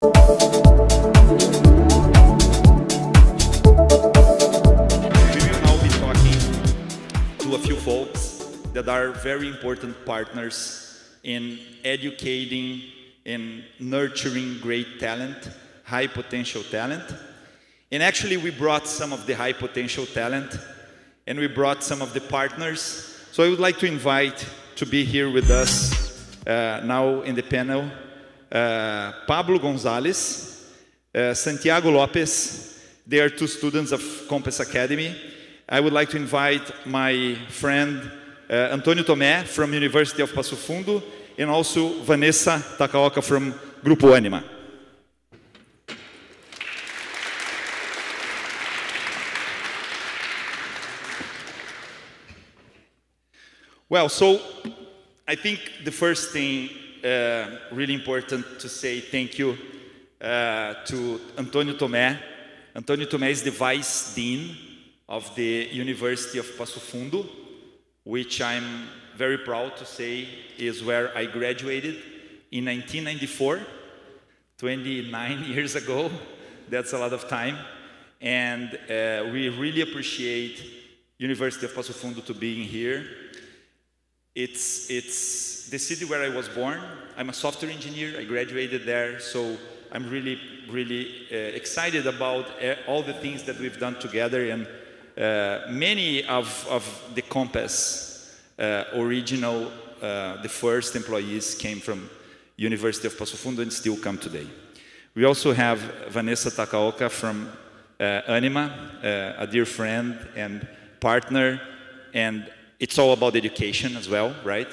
To a few folks that are very important partners in educating and nurturing great talent, high potential talent. And actually we brought some of the high potential talent and we brought some of the partners. So I would like to invite to be here with us now in the panel, Pablo Gonzalez, Santiago Lopez. They are two students of Compass Academy. I would like to invite my friend Antônio Tomé from University of Passo Fundo and also Vanessa Takaoka from Grupo Anima. Well, so I think the first thing really important to say thank you to Antônio Tomé. Antônio Tomé is the Vice Dean of the University of Passo Fundo, which I'm very proud to say is where I graduated in 1994, 29 years ago. That's a lot of time. And we really appreciate University of Passo Fundo to being here. It's the city where I was born. I'm a software engineer. I graduated there, so I'm really excited about all the things that we've done together. And many of the Compass original, the first employees came from University of Passo Fundo and still come today. We also have Vanessa Takaoka from Anima, a dear friend and partner, and it's all about education as well, right?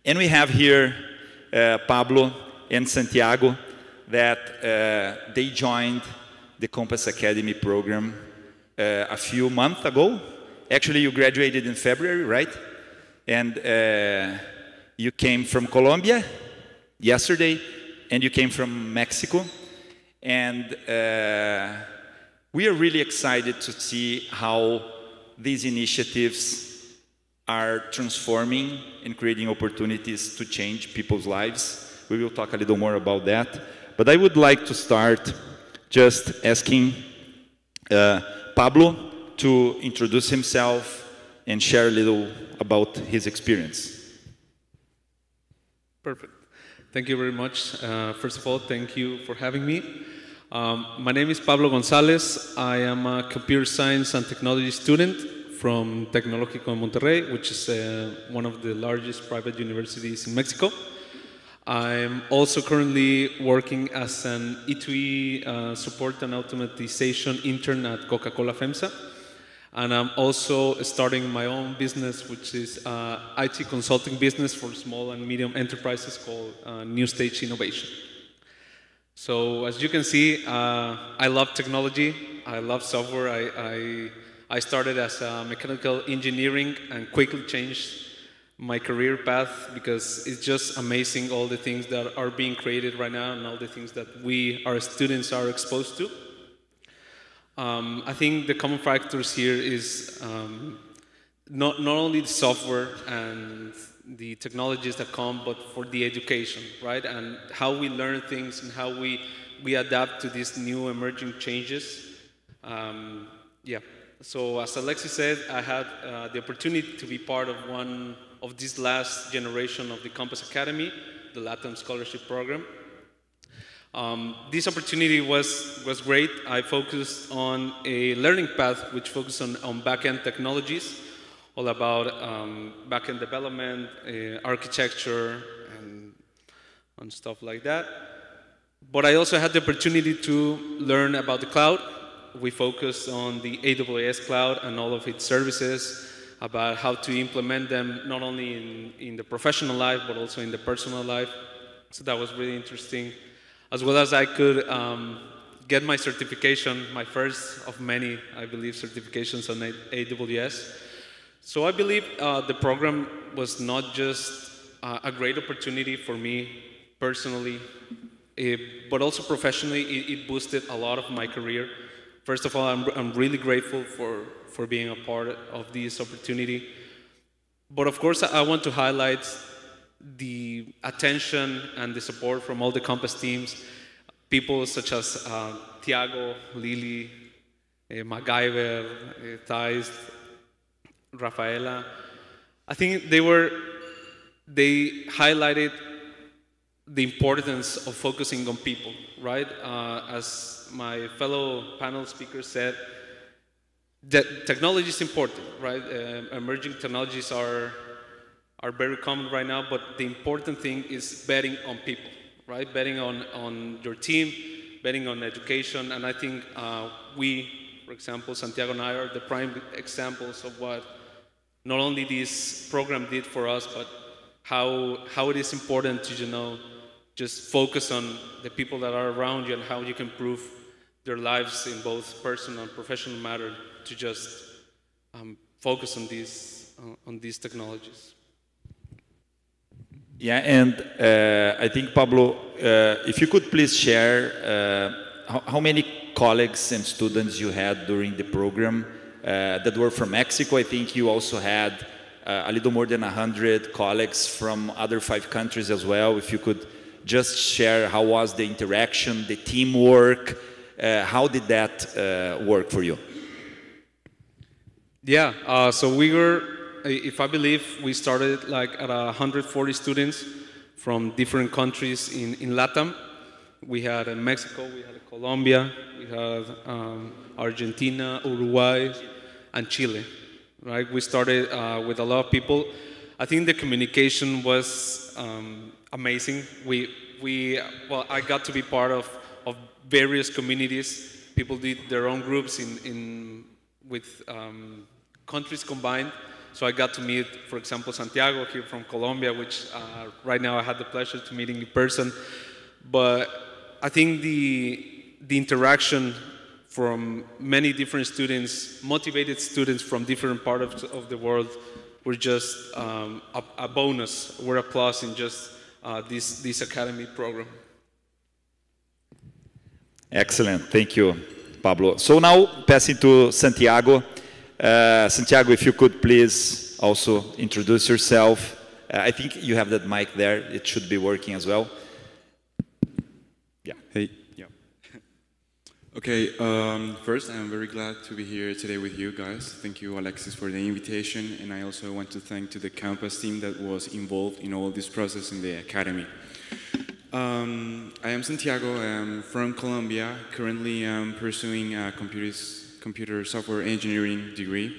And we have here Pablo and Santiago that they joined the Compass Academy program a few months ago. Actually, you graduated in February, right? And you came from Colombia yesterday, and you came from Mexico. And we are really excited to see how these initiatives are transforming and creating opportunities to change people's lives. We will talk a little more about that. But I would like to start just asking Pablo to introduce himself and share a little about his experience. Perfect. Thank you very much. First of all, thank you for having me. My name is Pablo Gonzalez. I am a computer science and technology student from Tecnológico de Monterrey, which is one of the largest private universities in Mexico. I'm also currently working as an E2E support and automatization intern at Coca-Cola FEMSA. And I'm also starting my own business, which is IT consulting business for small and medium enterprises called New Stage Innovation. So as you can see, I love technology. I love software. I started as a mechanical engineering and quickly changed my career path because it's just amazing all the things that are being created right now and all the things that our students are exposed to. I think the common factors here is not only the software and the technologies that come, but for the education, right? And how we learn things and how we adapt to these new emerging changes. Yeah. So as Alexis said, I had the opportunity to be part of one of this last generation of the Compass Academy, the LATAM Scholarship Program. This opportunity was great. I focused on a learning path which focused on back-end technologies, all about back-end development, architecture, and stuff like that. But I also had the opportunity to learn about the cloud. We focused on the AWS cloud and all of its services, about how to implement them not only in the professional life, but also in the personal life. So that was really interesting. As well as I could get my certification, my first of many, I believe, certifications on AWS. So I believe the program was not just a great opportunity for me personally, but also professionally. It boosted a lot of my career. First of all, I'm really grateful for being a part of this opportunity. But of course, I want to highlight the attention and the support from all the Compass teams. people such as Tiago, Lily, MacGyver, Thais, Rafaela. I think they highlighted the importance of focusing on people, right? As my fellow panel speaker said, that technology is important, right? Emerging technologies are very common right now, but the important thing is betting on people, right? Betting on your team, betting on education, and I think we, for example, Santiago and I are the prime examples of what not only this program did for us, but how it is important to, just focus on the people that are around you and how you can improve their lives in both personal and professional matter to just focus on these technologies. Yeah, and I think, Pablo, if you could please share how many colleagues and students you had during the program that were from Mexico. I think you also had a little more than 100 colleagues from other 5 countries as well. If you could just share how was the interaction, the teamwork, how did that work for you? Yeah, so we were, if I believe, we started like at 140 students from different countries in LATAM. We had Mexico, we had Colombia, we had Argentina, Uruguay, and Chile, right? We started with a lot of people. I think the communication was amazing. Well, I got to be part of various communities. People did their own groups with countries combined. So I got to meet, for example, Santiago here from Colombia, which right now I had the pleasure to meeting in person. But I think the interaction from many different students, motivated students from different parts of the world, were just a bonus, were a plus in just this academy program. Excellent, thank you, Pablo. So now passing to Santiago. Santiago, if you could please also introduce yourself. I think you have that mic there, it should be working as well. Yeah. Hey. Yeah. Okay, first I'm very glad to be here today with you guys. Thank you, Alexis, for the invitation, and I also want to thank to the campus team that was involved in all this process in the academy. I am Santiago, I'm from Colombia. Currently I'm pursuing a computer software engineering degree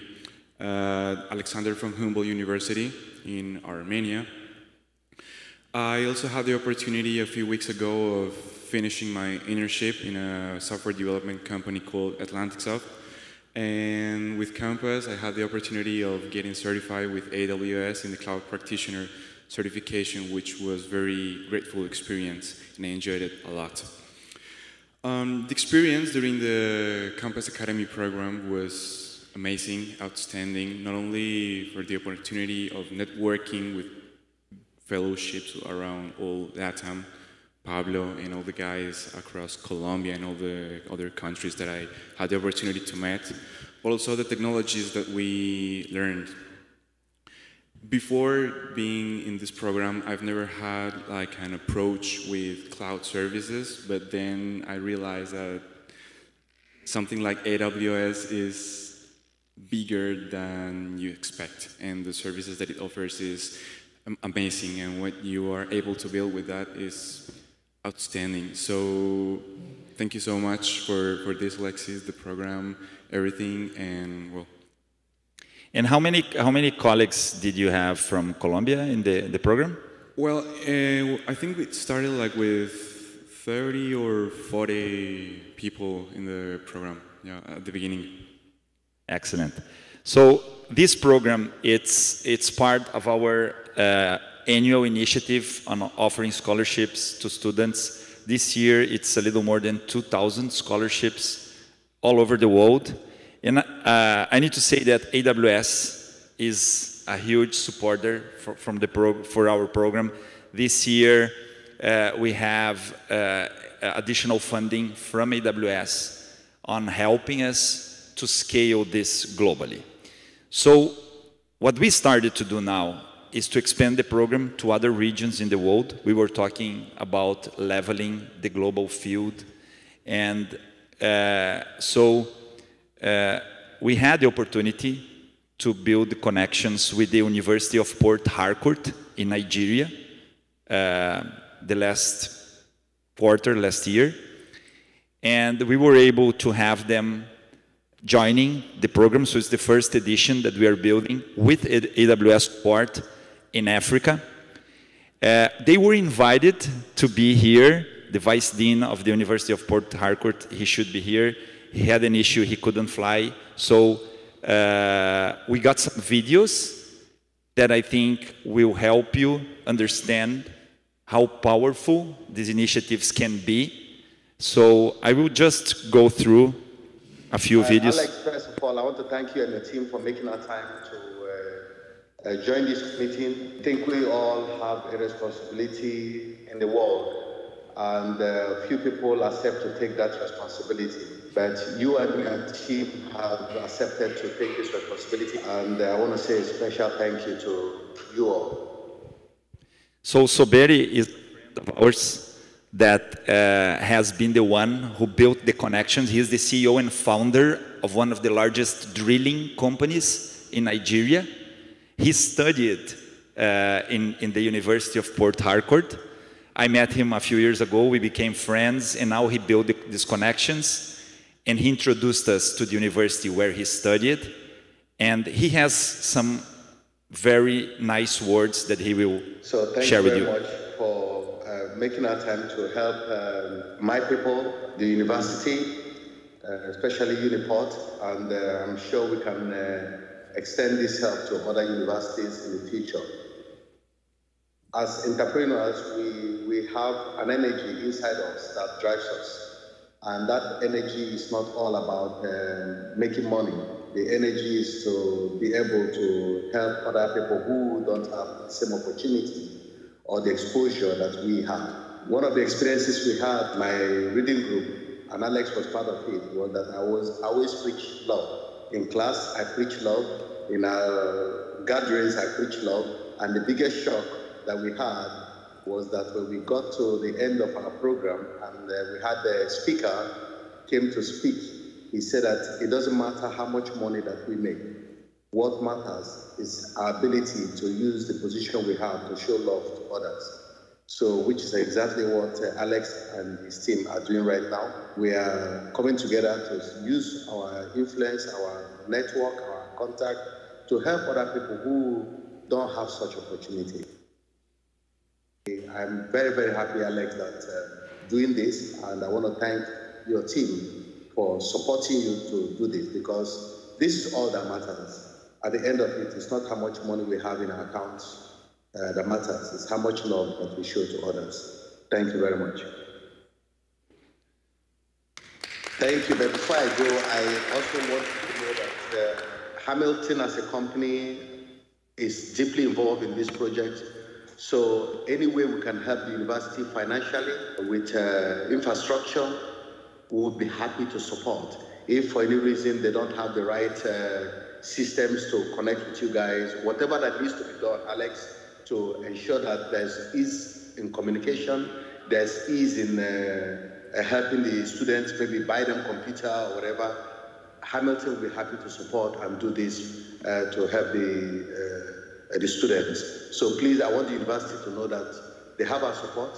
at Alexander von Humboldt University in Armenia. I also had the opportunity a few weeks ago of finishing my internship in a software development company called AtlanticSoft. And with Campus, I had the opportunity of getting certified with AWS in the Cloud Practitioner certification, which was a very grateful experience, and I enjoyed it a lot. The experience during the Campus Academy program was amazing, outstanding, not only for the opportunity of networking with fellowships around all LATAM, Pablo and all the guys across Colombia and all the other countries that I had the opportunity to meet, but also the technologies that we learned. Before being in this program, I've never had like an approach with cloud services, but then I realized that something like AWS is bigger than you expect, and the services that it offers is amazing, and what you are able to build with that is outstanding. So thank you so much for this, Alexis, the program, everything, and well. And how many colleagues did you have from Colombia in the program? Well, I think it started like with 30 or 40 people in the program, yeah, at the beginning. Excellent. So this program, it's part of our annual initiative on offering scholarships to students. This year, it's a little more than 2,000 scholarships all over the world. And I need to say that AWS is a huge supporter for our program. This year, we have additional funding from AWS on helping us to scale this globally. So what we started to do now is to expand the program to other regions in the world. We were talking about leveling the global field. And we had the opportunity to build connections with the University of Port Harcourt in Nigeria the last quarter, last year. And we were able to have them joining the program. So it's the first edition that we are building with AWS support in Africa. They were invited to be here. The Vice Dean of the University of Port Harcourt, he should be here. He had an issue, he couldn't fly. So we got some videos that I think will help you understand how powerful these initiatives can be. So I will just go through a few videos. Alex, first of all, I want to thank you and the team for making our time to join this meeting. I think we all have a responsibility in the world, and few people accept to take that responsibility. But you and your team have accepted to take this responsibility, and I want to say a special thank you to you all. So Soberi is a friend of ours that has been the one who built the connections. He is the CEO and founder of one of the largest drilling companies in Nigeria. He studied in the University of Port Harcourt. I met him a few years ago. We became friends, and now he built these connections. And he introduced us to the university where he studied. And he has some very nice words that he will share with you. So thank you very much for making our time to help my people, the university, especially Uniport. And I'm sure we can extend this help to other universities in the future. As entrepreneurs, we have an energy inside us that drives us. And that energy is not all about making money. The energy is to be able to help other people who don't have the same opportunity or the exposure that we have. One of the experiences we had, my reading group, and Alex was part of it, was that I always preach love. In class, I preach love. In our gatherings, I preach love. And the biggest shock that we had was that when we got to the end of our program and we had the speaker came to speak, he said that it doesn't matter how much money that we make. What matters is our ability to use the position we have to show love to others. So, which is exactly what Alex and his team are doing right now. We are coming together to use our influence, our network, our contact to help other people who don't have such opportunity. I'm very, very happy, Alex, that doing this, and I want to thank your team for supporting you to do this, because this is all that matters. At the end of it, it's not how much money we have in our accounts that matters, it's how much love that we show to others. Thank you very much. Thank you, but before I go, I also want you to know that Hamilton as a company is deeply involved in this project. So any way we can help the university financially with infrastructure, we would be happy to support. If for any reason they don't have the right systems to connect with you guys, whatever that needs to be done, Alex, to ensure that there's ease in communication, there's ease in helping the students, maybe buy them computer or whatever, Hamilton will be happy to support and do this to help the students. So please, I want the university to know that they have our support.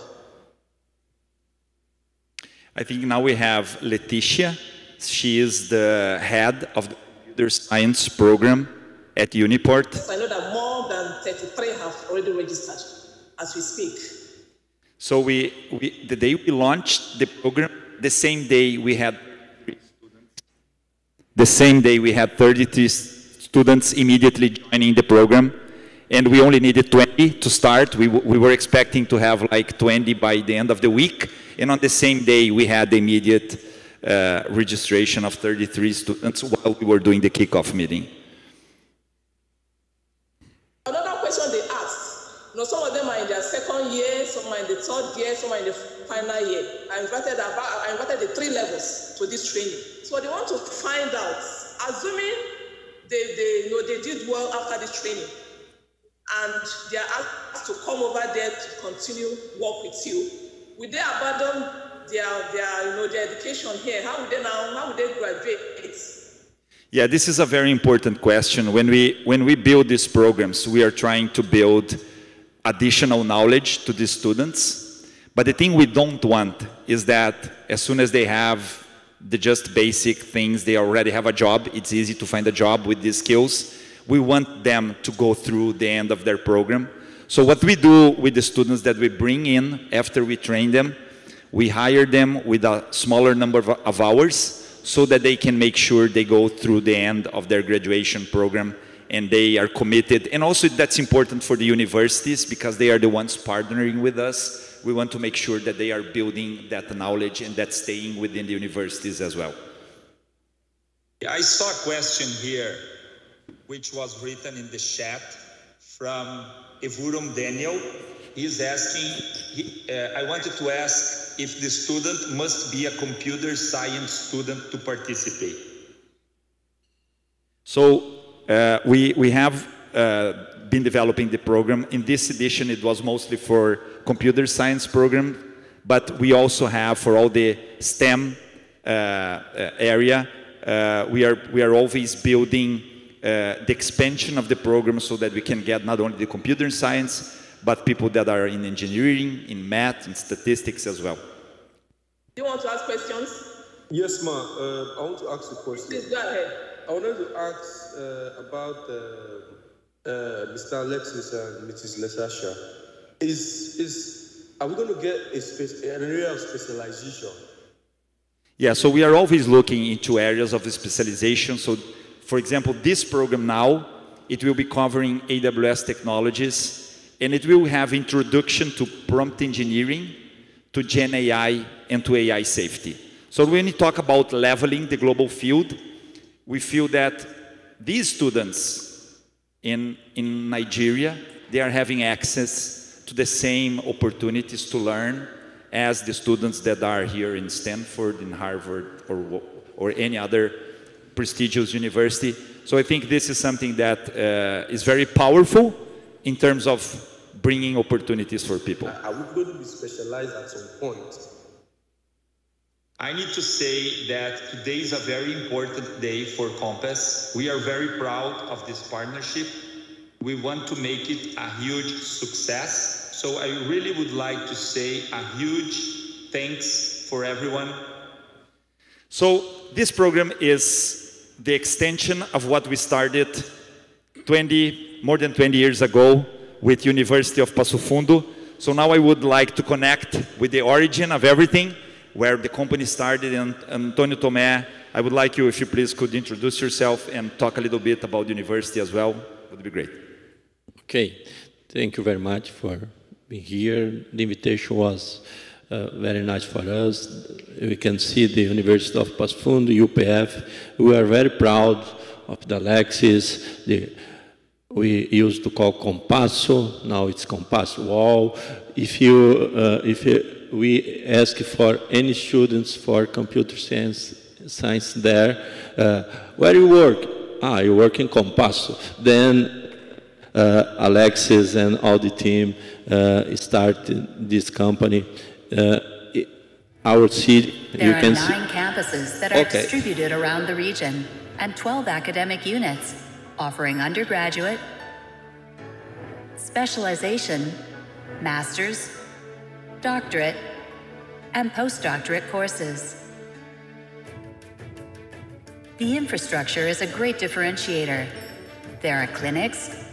I think now we have Leticia. She is the head of the computer science program at Uniport. I know that more than 33 have already registered as we speak. So the day we launched the program, the same day we had 33 students immediately joining the program. And we only needed 20 to start. We were expecting to have like 20 by the end of the week. And on the same day, we had the immediate registration of 33 students while we were doing the kickoff meeting. Another question they asked, some of them are in their second year, some are in the third year, some are in the final year. I invited the 3 levels to this training. So they want to find out, assuming they did well after this training, and they are asked to come over there to continue work with you, will they abandon their education here? How would they graduate? Yeah, this is a very important question. When we build these programs, we are trying to build additional knowledge to the students. But the thing we don't want is that as soon as they have the just basic things, they already have a job. It's easy to find a job with these skills. We want them to go through the end of their program. So what we do with the students that we bring in after we train them, we hire them with a smaller number of hours so that they can make sure they go through the end of their graduation program and they are committed. And also that's important for the universities because they are the ones partnering with us. We want to make sure that they are building that knowledge and that's staying within the universities as well. I saw a question here, which was written in the chat from Evurum Daniel. He's asking, I wanted to ask if the student must be a computer science student to participate. So we have been developing the program. In this edition, it was mostly for computer science program, but we also have for all the STEM area, we are always building the expansion of the program so that we can get not only the computer science, but people that are in engineering, in math, and statistics as well. Do you want to ask questions? Yes, ma'am. I want to ask a question. Please go ahead. I wanted to ask about Mr. Alexis and Mrs. Lesasha. Are we going to get an area of specialization? Yeah, so we are always looking into areas of specialization. So, for example, this program now, it will be covering AWS technologies, and it will have introduction to prompt engineering, to Gen AI, and to AI safety. So when we talk about leveling the global field, we feel that these students in Nigeria, they are having access to the same opportunities to learn as the students that are here in Stanford, in Harvard, or any other prestigious university. So I think this is something that is very powerful in terms of bringing opportunities for people. Are we going to be specialized at some point? I need to say that today is a very important day for Compass. We are very proud of this partnership. We want to make it a huge success. So I really would like to say a huge thanks for everyone. So this program is the extension of what we started more than 20 years ago with University of Passo Fundo. So now I would like to connect with the origin of everything, where the company started. And Antonio Tomé, I would like you, if you please could introduce yourself and talk a little bit about the university as well. It would be great. Okay, thank you very much for being here. The invitation was very nice for us. We can see the University of Passo Fundo, UPF. We are very proud of the Alexis. We used to call Compasso, now it's Compasso Wall. If we ask for any students for computer science there, where you work? You work in Compasso. Then Alexis and all the team started this company. Our city, there are 9 campuses that are distributed around the region and 12 academic units offering undergraduate, specialization, master's, doctorate, and postdoctorate courses. The infrastructure is a great differentiator. There are clinics,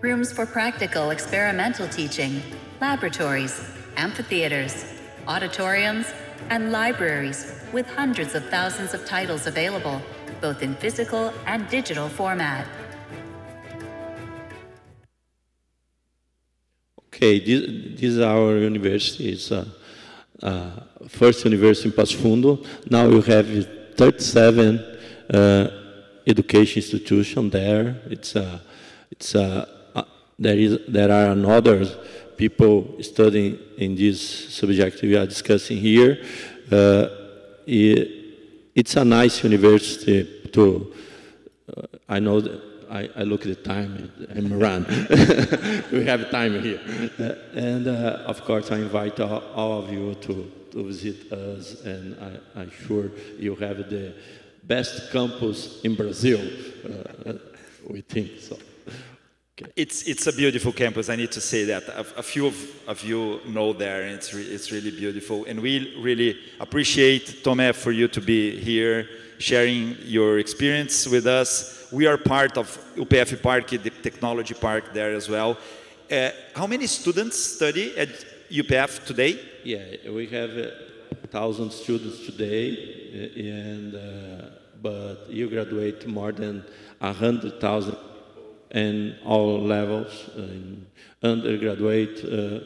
rooms for practical experimental teaching, laboratories, amphitheaters, auditoriums, and libraries with hundreds of thousands of titles available, both in physical and digital format. Okay, this is our university. It's first university in Passo Fundo. Now you have 37 education institutions there. There are another people studying in this subject we are discussing here. It's a nice university to. I know that I look at the time and run. We have time here. And of course, I invite all of you to visit us, and I'm sure you have the best campus in Brazil, we think so. Okay. It's a beautiful campus, I need to say that. A few of you know there, and it's really beautiful. And we really appreciate, Tomé, for you to be here, sharing your experience with us. We are part of UPF Park, the technology park there as well. How many students study at UPF today? Yeah, we have 1,000 students today, and but you graduate more than 100,000 in all levels, in undergraduate,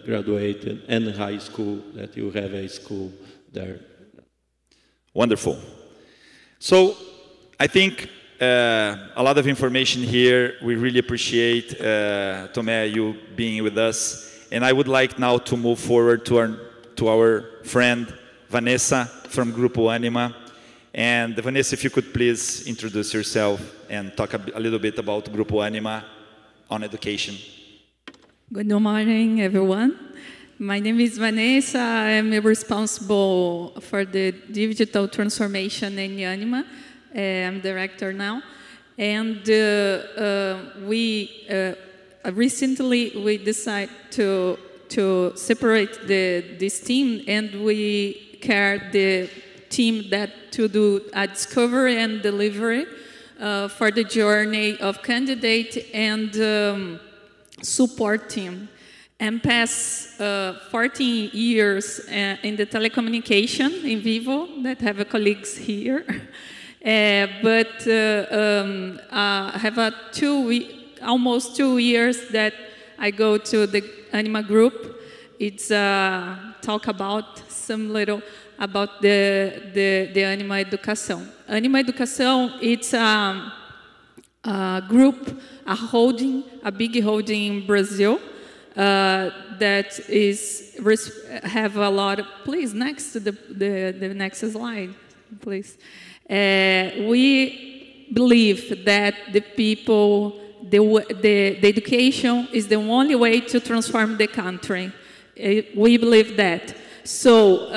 graduate, and high school, that you have a school there. Wonderful. So I think a lot of information here. We really appreciate, Tomé, you being with us. And I would like now to move forward to our friend, Vanessa, from Grupo Anima. And Vanessa, if you could please introduce yourself and talk a little bit about Grupo Anima on education. Good morning, everyone. My name is Vanessa. I am responsible for the digital transformation in Anima. I'm director now. And recently we decided to separate this team, and we care the team that to do a discovery and delivery for the journey of candidate and support team. And past 14 years in the telecommunication in Vivo, that have colleagues here. But I have almost 2 years that I go to the Anima group. It's talk about some little about the Anima Educação. Anima Educação, it's a group, a big holding in Brazil that have a lot of, please, next to the next slide, please. We believe that the people, the education is the only way to transform the country. We believe that. So,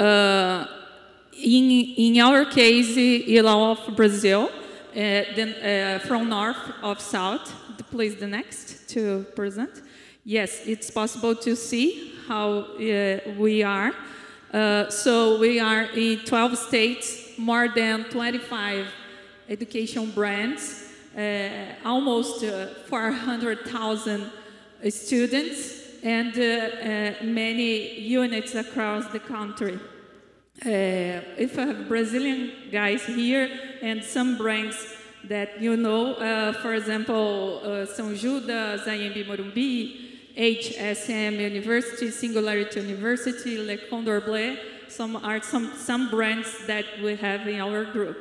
in our case, in all of Brazil, from north of south, please the next to present. Yes, it's possible to see how we are. So we are in 12 states, more than 25 education brands, almost 400,000 students, and many units across the country. If I have Brazilian guys here and some brands that you know, for example, São Judas, IMB Morumbi, HSM University, Singularity University, Le Condor Bleu, some brands that we have in our group.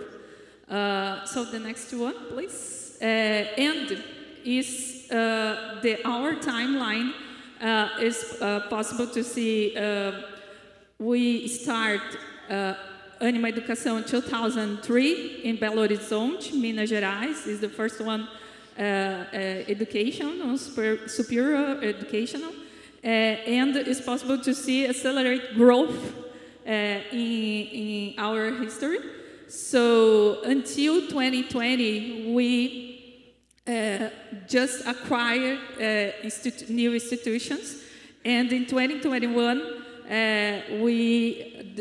So the next one, please. And is our timeline is possible to see. We start Anima Educação in 2003 in Belo Horizonte, Minas Gerais. Is the first one. Educational, superior educational, and it's possible to see accelerate growth in our history. So until 2020, we just acquired new institutions, and in 2021 we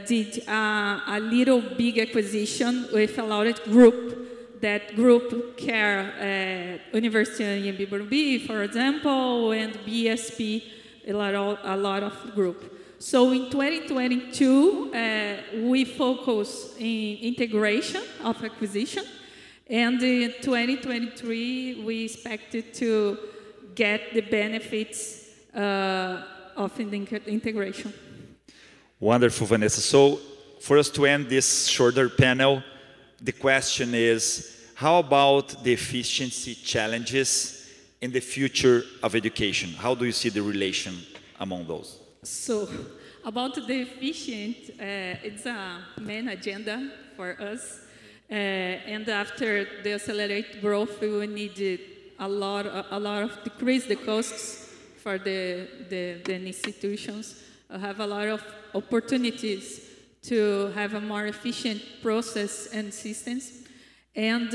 did a little big acquisition with a large group. That group care University of Morumbi, for example, and BSP, a lot of group. So in 2022, we focus in integration of acquisition, and in 2023, we expected to get the benefits of integration. Wonderful, Vanessa. So for us to end this shorter panel, the question is, how about the efficiency challenges in the future of education? How do you see the relation among those? So, about the efficient, it's a main agenda for us. And after the accelerated growth, we will need a lot of decrease the costs for the institutions, have a lot of opportunities to have a more efficient process and systems, and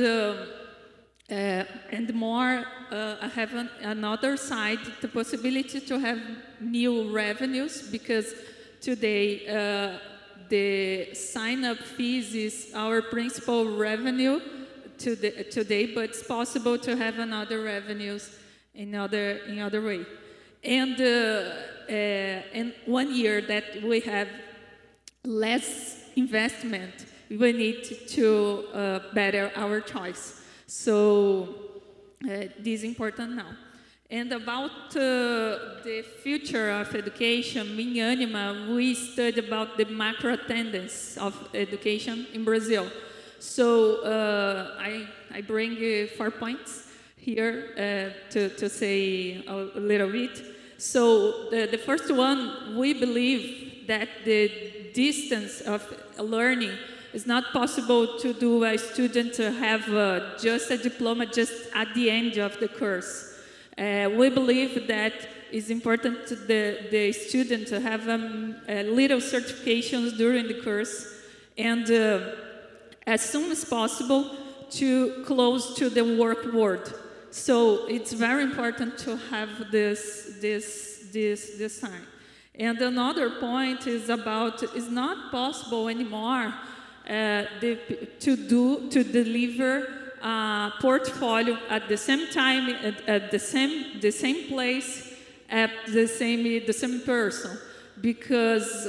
more, I have another side, the possibility to have new revenues, because today the sign-up fees is our principal revenue today, but it's possible to have another revenues in other way. And 1 year that we have less investment, we need to better our choice. So this is important now. And about the future of education, in Anima, we study about the macro tendencies of education in Brazil. So I bring 4 points here to say a little bit. So the first one, we believe that the distance of learning it's not possible to do a student to have just a diploma just at the end of the course. We believe that it's important to the student to have little certifications during the course, and as soon as possible to close to the work world. So it's very important to have this sign. And another point is about it's not possible anymore to deliver a portfolio at the same time, at the same place, at the same person, because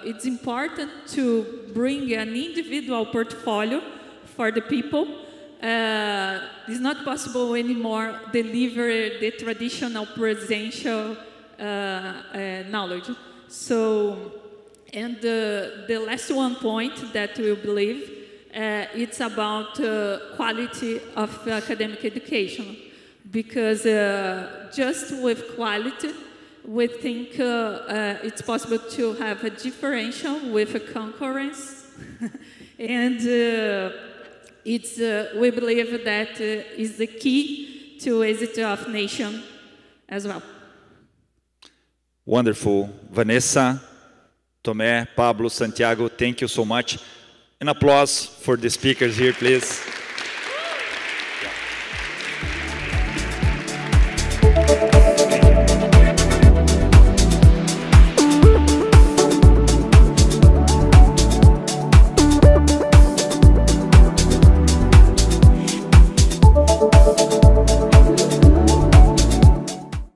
it's important to bring an individual portfolio for the people. It's not possible anymore deliver the traditional presential knowledge. So, and the last one point that we believe, it's about quality of academic education, because just with quality, we think it's possible to have a differential with a concurrence, and we believe that is the key to exit of nation as well. Wonderful. Vanessa, Tomé, Pablo, Santiago, thank you so much. An applause for the speakers here, please.